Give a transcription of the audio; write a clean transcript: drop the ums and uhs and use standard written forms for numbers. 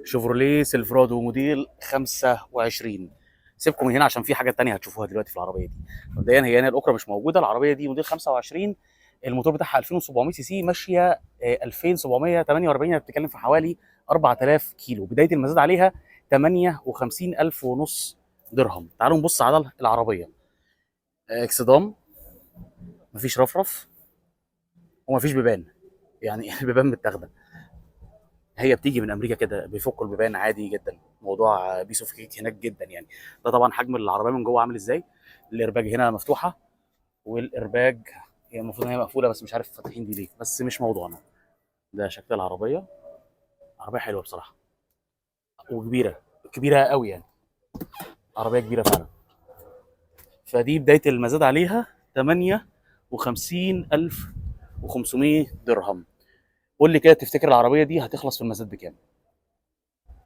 شيفروليه سيلفرادو موديل 25. سيبكم من هنا عشان في حاجه تانية هتشوفوها دلوقتي في العربيه دي. مبدئيا هي هنا الاكرا مش موجوده، العربيه دي موديل 25. الموتور بتاعها 2700 سي سي، ماشيه 2748، يعني بتتكلم في حوالي 4000 كيلو. بدايه المزاد عليها 58000 ونص درهم. تعالوا نبص على العربيه. اكسدام، مفيش رفرف ومفيش بيبان، يعني البيبان متاخده. هي بتيجي من امريكا كده، بيفكوا البيبان عادي جدا، موضوع بيس اوف كيك هناك جدا يعني. ده طبعا حجم العربيه من جوه عامل ازاي. الارباج هنا مفتوحه، والارباج هي المفروض ان هي مقفوله، بس مش عارف فاتحين دي ليه، بس مش موضوعنا. ده شكل العربيه. عربيه حلوه بصراحه، وكبيره، كبيره قوي يعني. عربيه كبيره فعلا. فدي بدايه المزاد عليها 58500 درهم. قول لي كده، تفتكر العربيه دي هتخلص في المزاد بكام؟